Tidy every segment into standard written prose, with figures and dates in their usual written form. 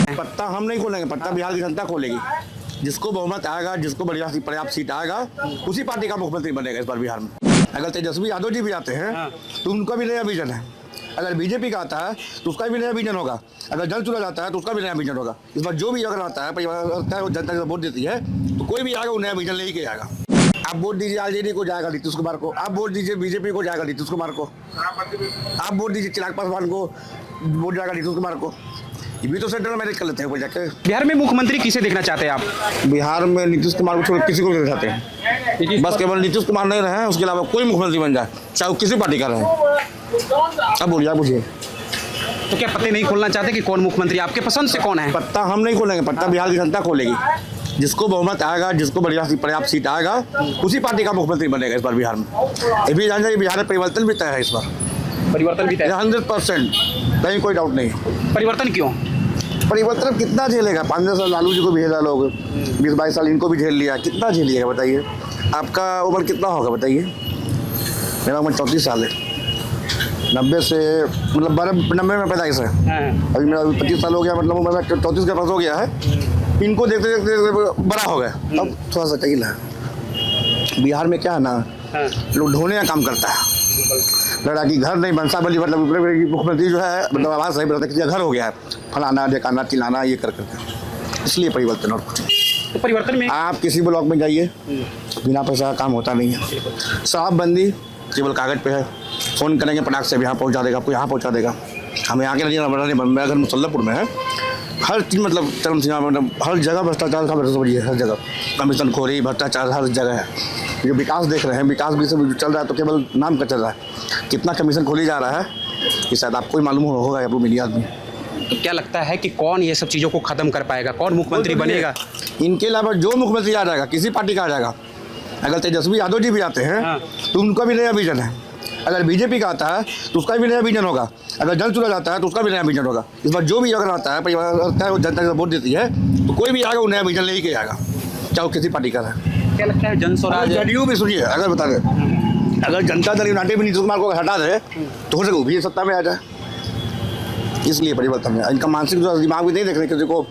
पत्ता हम नहीं खोलेंगे, पत्ता बिहार की जनता खोलेगी। जिसको बहुमत आएगा, जिसको बढ़िया पर्याप्त सीट आएगा, उसी पार्टी का मुख्यमंत्री बनेगा इस बार बिहार में। अगर तेजस्वी यादव जी भी आते हैं तो उनका भी नया विजन है। अगर बीजेपी का आता है तो उसका भी नया विजन होगा। अगर जल चुना जाता है तो उसका भी नया विजन होगा। इस बार जो भी अगर आता है, परिवार जनता जो वोट देती है, तो कोई भी आएगा वो नया विजन लेके आएगा। आप वोट दीजिए आरजेडी को, जाएगा नीतीश कुमार को। आप वोट दीजिए बीजेपी को, जाएगा नीतीश कुमार को। आप वोट दीजिए चिराग पासवान को, वोट जाएगा नीतीश कुमार को। ये भी तो सेंट्रल मैनेज कर लेते हैं जाके। बिहार में मुख्यमंत्री किसे देखना चाहते हैं आप? बिहार में नीतीश कुमार को छोड़ किसी को नहीं चाहते हैं। बस केवल नीतीश कुमार नहीं रहे, उसके अलावा कोई मुख्यमंत्री बन जाए, चाहे वो किसी पार्टी का रहे। अब बोलिए, आप पूछिए। तो क्या पत्ते नहीं खोलना चाहते कि कौन मुख्यमंत्री आपके पसंद से कौन है? पत्ता हम नहीं खोलेंगे, पत्ता बिहार की जनता खोलेगी। जिसको बहुमत आएगा, जिसको बढ़िया पर्याप्त सीट आएगा, उसी पार्टी का मुख्यमंत्री बनेगा इस बार बिहार में। ये भी जान जाइए, बिहार में परिवर्तन भी तय है इस बार। परिवर्तन भी तय 100%, कहीं कोई डाउट नहीं। परिवर्तन क्यों? परिवर्तन कितना झेलेगा? 5 साल लालू जी को भी झेला लोग, 20-22 साल इनको भी झेल लिया, कितना झेलिएगा बताइए? आपका उम्र कितना होगा बताइए? मेरा उम्र 34 साल है। 90 से मतलब 90 में पैदाइश है। अभी मेरा 25 साल हो गया, मतलब मेरा 34 के पास हो गया है। इनको देखते देखते बड़ा हो गया। अब थोड़ा सा चाहिए ना, बिहार में क्या है ना, लोग ढोने का काम करता है। लड़ा कि घर नहीं बनसा बली, मतलब मुख्यमंत्री जो है, मतलब आवाज़ सही बताता है कि घर हो गया है, फलाना ढेकाना चिलाना ये कर करके, इसलिए परिवर्तन। और कुछ तो परिवर्तन में आप किसी ब्लॉक में जाइए, बिना पैसा का काम होता नहीं है। शराबबंदी केवल कागज पे है। फ़ोन करेंगे पटाख से यहाँ पहुँचा देगा, आपको यहाँ पहुँचा देगा। हमें आगे नहीं, मेरा घर मुसल्लपुर में है। हर चीज़ मतलब चरम सीमा, मतलब हर जगह भ्रष्टाचार का समझिए, हर जगह कमीशन खोरी भ्रष्टाचार हर जगह है। जो विकास देख रहे हैं, विकास भी सब चल रहा है तो केवल नाम का चल रहा है। कितना कमीशन खोली जा रहा है कि शायद आपको ही मालूम होगा, आपको मीडिया आदमी। तो क्या लगता है कि कौन ये सब चीज़ों को खत्म कर पाएगा, कौन मुख्यमंत्री बनेगा? इनके अलावा जो मुख्यमंत्री आ जाएगा, किसी पार्टी का आ जाएगा। अगर तेजस्वी यादव जी भी आते हैं तो उनका भी नया विजन है। अगर बीजेपी का आता है तो उसका भी नया विजन होगा। अगर जल चुना जाता है तो उसका भी नया विजन होगा। इस बार जो भी अगर आता है, परिवार जनता जो वोट देती है, तो कोई भी आएगा वो नया विजन लेके आएगा, चाहे वो किसी पार्टी का रहे। क्या लगता है जन स्वराज? जदयू भी सुनिए, अगर बता दें, अगर जनता दल यूनाइटेड भी नीतीश कुमार को हटा दे तो हो सके वो भी सत्ता में आ जाए। इसलिए परिवर्तन है। इनका मानसिक जो दिमाग भी नहीं देख रहे, किसी को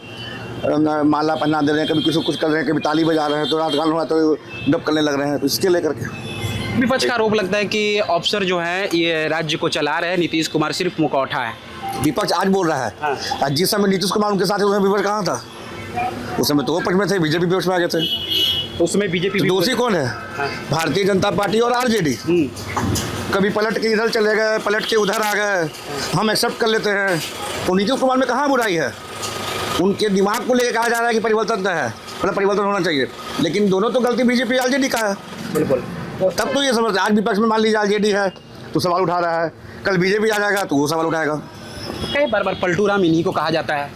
माला पहना दे रहे हैं, कभी किसी को कुछ कर रहे हैं, कभी ताली बजा रहे हैं, तो रात गान हुआ तो डब करने लग रहे हैं। तो इसके लेकर के विपक्ष का आरोप लगता है कि अफसर जो है ये राज्य को चला रहे हैं, नीतीश कुमार सिर्फ मुखौटा है। विपक्ष आज बोल रहा है, आज जिस समय नीतीश कुमार उनके साथ है, उसमें विपक्ष कहाँ था? उस समय तो वो पक्ष में थे, बीजेपी पक्ष में आ गए थे। तो उसमें बीजेपी तो दोषी कौन है? भारतीय जनता पार्टी और आरजेडी। कभी पलट के इधर चले गए, पलट के उधर आ गए, हम एक्सेप्ट कर लेते हैं। तो नीतीश कुमार में कहाँ बुराई है? उनके दिमाग को लेकर कहा जा रहा है कि परिवर्तन तो है, मतलब परिवर्तन होना चाहिए, लेकिन दोनों तो गलती बीजेपी आरजेडी का है। बिल्कुल। तब तो ये समझते, आज विपक्ष में मान लीजिए आरजेडी है तो सवाल उठा रहा है, कल बीजेपी आ जाएगा तो वो सवाल उठाएगा। कई बार पलटू राम इन्हीं को कहा जाता है।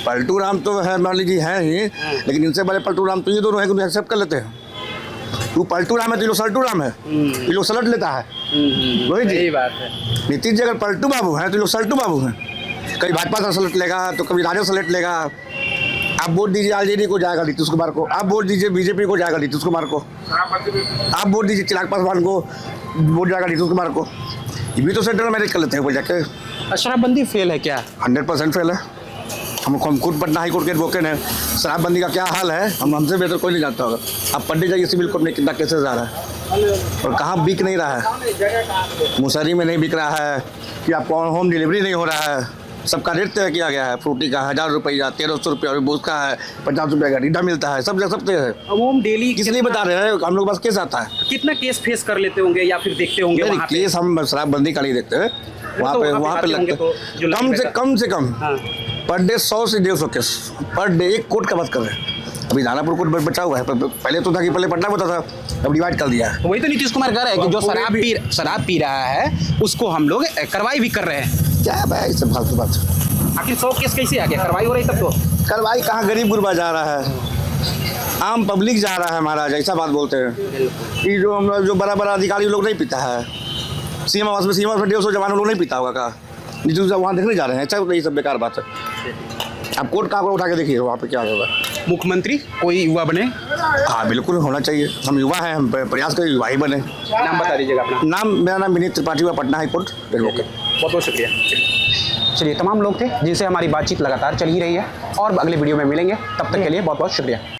पलटू राम तो है, मान लीजिए है ही, लेकिन इनसे बड़े पलटू राम तो ये दोनों है कि एक्सेप्ट कर लेते हैं। तू पलटू राम है तो ये लोग सल्टू राम है, ये लोग सलट लेता है। वही सही बात है। नीतीश जी अगर पलटू बाबू हैं तो ये लोग सल्टू बाबू हैं। कभी भाजपा से सलट लेगा तो कभी राजद सलट लेगा। आप वोट दीजिए आरजेडी को, जाएगा नीतीश कुमार को। आप वोट दीजिए बीजेपी को, जाएगा नीतीश कुमार को। आप वोट दीजिए चिराग पासवान को, वोट जाएगा नीतीश कुमार को। ये भी तो सेंट्रल मैनेज कर लेते हैं जाके। शराबबंदी फेल है क्या? 100% फेल है। हम खुद पटना हाई कोर्ट के एडवोकेट हैं। शराबबंदी का क्या हाल है हमसे बेहतर कोई नहीं जानता होगा। आप पढ़ने जाइए सिविल कोर्ट में कितना केसेस आ रहा है और कहाँ बिक नहीं रहा है। मुसहरी में नहीं बिक रहा है कि आपको होम डिलीवरी नहीं हो रहा है। सबका रेट तय किया गया है। फ्रूटी का 1000 रुपया, 1300 रुपया, और बूथ का है 50 रुपये का रीडा मिलता है। सब तय है। अब हम डेली किस लिए बता रहे हैं? हम लोग बस केस आता है। कितना केस फेस कर लेते होंगे या फिर देखते होंगे वहाँ पे? केस हम शराबबंदी का नहीं देखते हैं। वहाँ पे लगता है कम से कम पर डे 100 से 150 केस पर डे। एक कोर्ट का बात कर रहे हैं। अभी दानापुर कोर्ट बचा हुआ है। पहले तो था कि पहले पटना होता था, अब डिवाइड कर दिया है। वही तो नीतीश कुमार कह रहे हैं कि जो शराब पी रहा है उसको हम लोग कार्रवाई भी कर रहे हैं। क्या भाई ये सब फालतू बात। आखिर 100 केस कैसे आ गया? कार्रवाई हो रही तब तो। कार्रवाई कहाँ? गरीब गुरबा जा रहा है, आम पब्लिक जा रहा है महाराज। ऐसा बात बोलते हैं कि जो बड़ा बड़ा अधिकारी लोग नहीं पीता है। सीएम आवास में 150 जवान लोग नहीं पीता होगा का? नीतीश वहाँ देखने जा रहे हैं। अच्छा ये सब बेकार बात है। आप कोर्ट का उठा के देखिए वहाँ पे क्या होगा। मुख्यमंत्री कोई युवा बने? हाँ बिल्कुल होना चाहिए। हम युवा हैं, हम प्रयास करें युवा ही बने। नाम बता दीजिएगा अपना। नाम, मेरा नाम विनीत त्रिपाठी हुआ, पटना हाई कोर्ट एडवोकेट। बहुत बहुत शुक्रिया। चलिए, तमाम लोग थे जिनसे हमारी बातचीत लगातार चल ही रही है और अगले वीडियो में मिलेंगे। तब तक के लिए बहुत बहुत शुक्रिया।